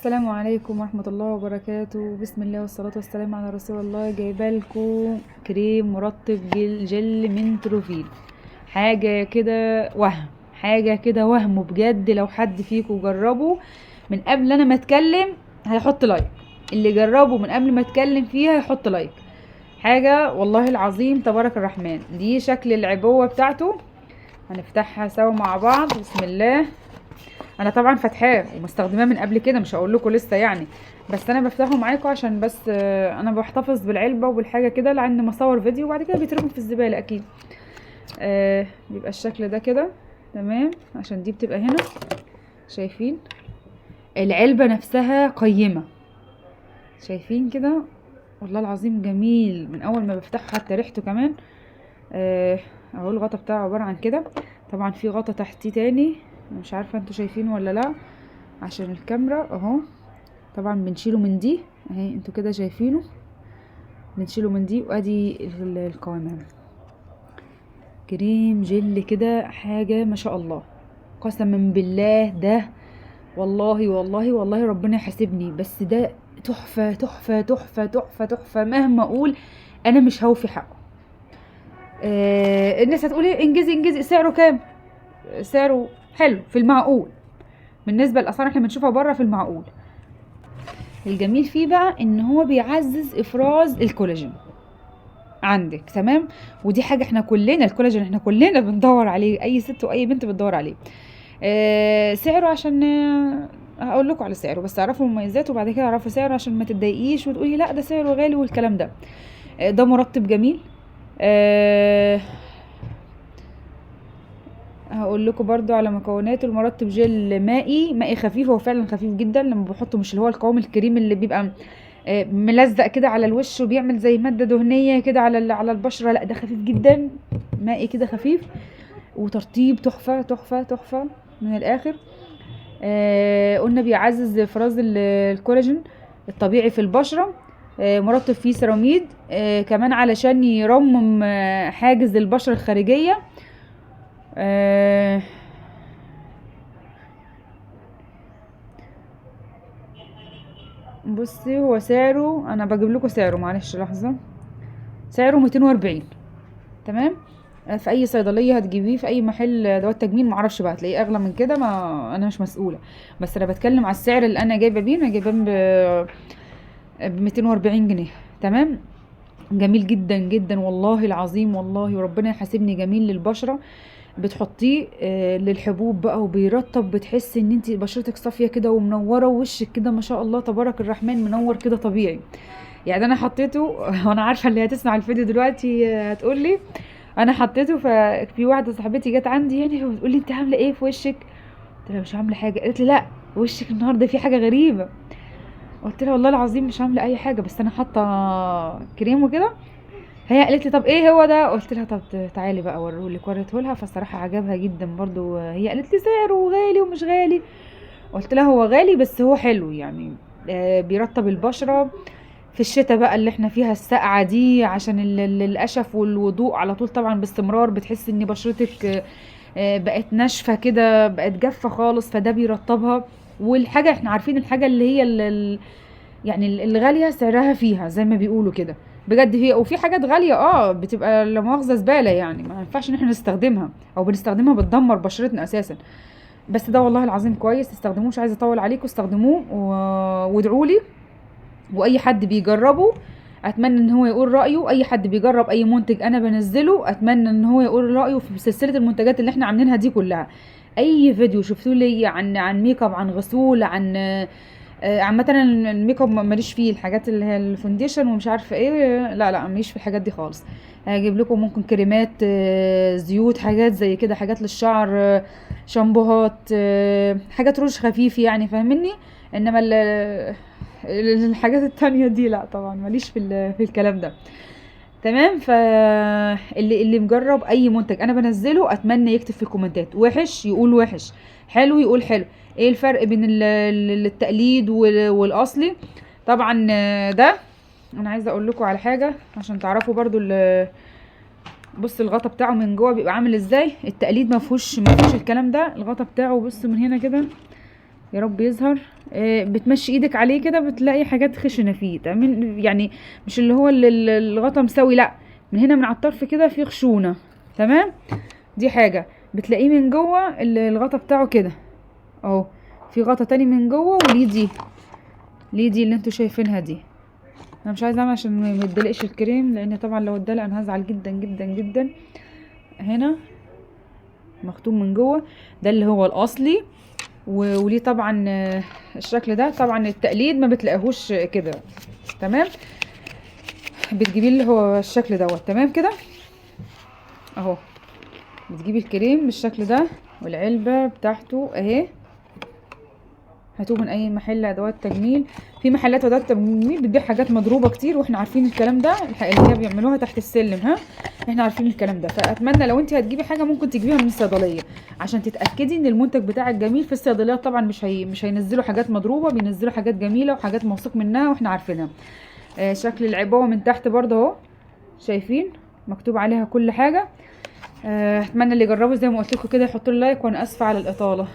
السلام عليكم ورحمة الله وبركاته. بسم الله والصلاة والسلام على رسول الله. جايبالكم كريم مرطب جل من تروفيل. حاجة كده وهم بجد. لو حد فيكم جربه من قبل انا ما اتكلم هيحط لايك، اللي جربه من قبل ما اتكلم فيها هيحط لايك. حاجة والله العظيم تبارك الرحمن. دي شكل العبوة بتاعته، هنفتحها سوا مع بعض. بسم الله. انا طبعا فاتحاه ومستخدماه من قبل كده، مش هقول لكم لسه يعني، بس انا بفتحه معاكم عشان بس انا بحتفظ بالعلبه وبالحاجه كده لان ما اصور فيديو وبعد كده بيترموا في الزباله اكيد. بيبقى الشكل ده كده تمام، عشان دي بتبقى هنا. شايفين العلبه نفسها قيمه؟ شايفين كده؟ والله العظيم جميل من اول ما بفتحه، حتى ريحته كمان. اهو الغطا بتاعه عباره عن كده. طبعا في غطا تحتيه تاني، مش عارفه انتوا شايفينه ولا لا عشان الكاميرا. اهو طبعا بنشيله من دي اهي، انتوا كده شايفينه، بنشيله من دي. وادي القوام كريم جل كده، حاجه ما شاء الله قسما بالله. ده والله والله والله ربنا يحاسبني، بس ده تحفه تحفه تحفه تحفه تحفه. مهما اقول انا مش هوفي حقه. الناس هتقولي انجزي سعره كام؟ سعره حلو، في المعقول بالنسبه للاسعار احنا بنشوفها بره، في المعقول. الجميل فيه بقى ان هو بيعزز افراز الكولاجين عندك، تمام؟ ودي حاجه احنا كلنا، الكولاجين احنا كلنا بندور عليه، اي ست واي بنت بتدور عليه. سعره عشان هقول لكم على سعره، بس اعرفوا مميزاته وبعد كده اعرفوا سعره عشان ما تتضايقيش وتقولي لا ده سعره غالي والكلام ده. ده مرطب جميل. هقول لكم برضو على مكوناته. المرطب جل مائي خفيف، هو فعلا خفيف جدا لما بحطه، مش اللي هو القوام الكريم اللي بيبقى ملزق كده على الوش وبيعمل زي مادة دهنية كده على البشرة. لا ده خفيف جدا، مائي كده خفيف، وترطيب تحفة تحفة تحفة من الاخر. قلنا بيعزز افراز الكولاجين الطبيعي في البشرة. مرطب فيه سيراميد كمان علشان يرمم حاجز البشرة الخارجية. بصي هو سعره، انا بجيب لكم سعره، معلش لحظه. سعره 240 تمام. في اي صيدليه هتجيبيه، في اي محل ادوات تجميل معرفش بقى هتلاقيه اغلى من كده، ما انا مش مسؤوله، بس انا بتكلم على السعر اللي انا جايبه بيه. انا جايباه ب 240 جنيه تمام. جميل جدا جدا والله العظيم، والله وربنا يحاسبني، جميل للبشره. بتحطيه للحبوب بقى وبيرطب، بتحسي ان انت بشرتك صافيه كده ومنوره، ووشك كده ما شاء الله تبارك الرحمن منور كده طبيعي. يعني انا حطيته وانا عارفه اللي هتسمع الفيديو دلوقتي هتقول لي انا حطيته. ففي واحده صاحبتي جت عندي يعني فبتقول لي انت عامله ايه في وشك؟ قلت لها مش عامله حاجه. قالت لي لا وشك النهارده في حاجه غريبه. قلت لها والله العظيم مش عامله اي حاجه، بس انا حاطه كريم وكده. هي قالت لي طب ايه هو ده؟ قلت لها طب تعالي بقى اوريهولك. وريته لها فالصراحه عجبها جدا برضو. هي قالت لي سعره غالي ومش غالي. قلت لها هو غالي بس هو حلو يعني. بيرطب البشره في الشتاء بقى اللي احنا فيها السقعه دي، عشان القشف والوضوء على طول طبعا باستمرار، بتحس ان بشرتك بقت ناشفه كده، بقت جافه خالص، فده بيرطبها. والحاجه احنا عارفين الحاجه اللي هي يعني الغاليه سعرها فيها زي ما بيقولوا كده بجد. فيه وفي حاجات غاليه بتبقى لا مؤاخذه زباله، يعني ما ينفعش ان احنا نستخدمها او بنستخدمها بتدمر بشرتنا اساسا. بس ده والله العظيم كويس، استخدموه. مش عايزه اطول عليكم، استخدموه وادعوا لي. واي حد بيجربه اتمنى ان هو يقول رايه. اي حد بيجرب اي منتج انا بنزله اتمنى ان هو يقول رايه في سلسله المنتجات اللي احنا عاملينها دي كلها. اي فيديو شفتوه لي عن ميك اب، عن غسول، عن عامه الميك اب ماليش فيه، الحاجات اللي هي الفونديشن ومش عارفه ايه، لا ماليش في الحاجات دي خالص. هجيب لكم ممكن كريمات، زيوت، حاجات زي كده، حاجات للشعر، شامبوهات، حاجات روج خفيف يعني، فاهمني؟ انما الحاجات التانية دي لا طبعا ماليش في الكلام ده تمام. اللي مجرب اي منتج انا بنزله اتمنى يكتب في الكومنتات وحش يقول وحش، حلو يقول حلو. ايه الفرق بين التقليد والاصلي؟ طبعا ده انا عايزه اقول لكم على حاجه عشان تعرفوا برضو. بص الغطا بتاعه من جوه بيبقى عامل ازاي. التقليد ما فيهوش الكلام ده. الغطا بتاعه بص من هنا كده، يا رب يظهر. بتمشي ايدك عليه كده بتلاقي حاجات خشنه فيه، تمام؟ يعني مش اللي هو الغطا مسوي، لا، من هنا من على الطرف كده في خشونه، تمام. دي حاجه. بتلاقيه من جوه الغطا بتاعه كده اهو، في غطا تاني من جوه، وليه دي، ليه دي اللي انتوا شايفينها دي. انا مش عايزه اعمل عشان ما يتدلقش الكريم، لان طبعا لو اتدلق انا هزعل جدا جدا جدا. هنا مختوم من جوه، ده اللي هو الاصلي. وليه طبعا الشكل ده. طبعا التقليد ما بتلاقيهوش كده، تمام؟ بتجيبيه اللي هو الشكل دوت، تمام كده اهو. بتجيبي الكريم بالشكل ده، والعلبه بتاعته اهي. هاتوه من اي محل ادوات تجميل. في محلات ادوات تجميل بتبيع حاجات مضروبه كتير، واحنا عارفين الكلام ده، اللي هي بيعملوها تحت السلم، ها، احنا عارفين الكلام ده. فاتمنى لو انت هتجيبي حاجه ممكن تجيبيها من الصيدليه، عشان تتاكدي ان المنتج بتاعك جميل. في الصيدليات طبعا مش هينزلوا حاجات مضروبه، بينزلوا حاجات جميله وحاجات موثوق منها واحنا عارفينها. شكل العبوه من تحت برضه اهو، شايفين مكتوب عليها كل حاجه. اتمنى اللي يجربوا زي ما قلت لكم كده يحطوا لايك، وانا اسفه على الاطاله.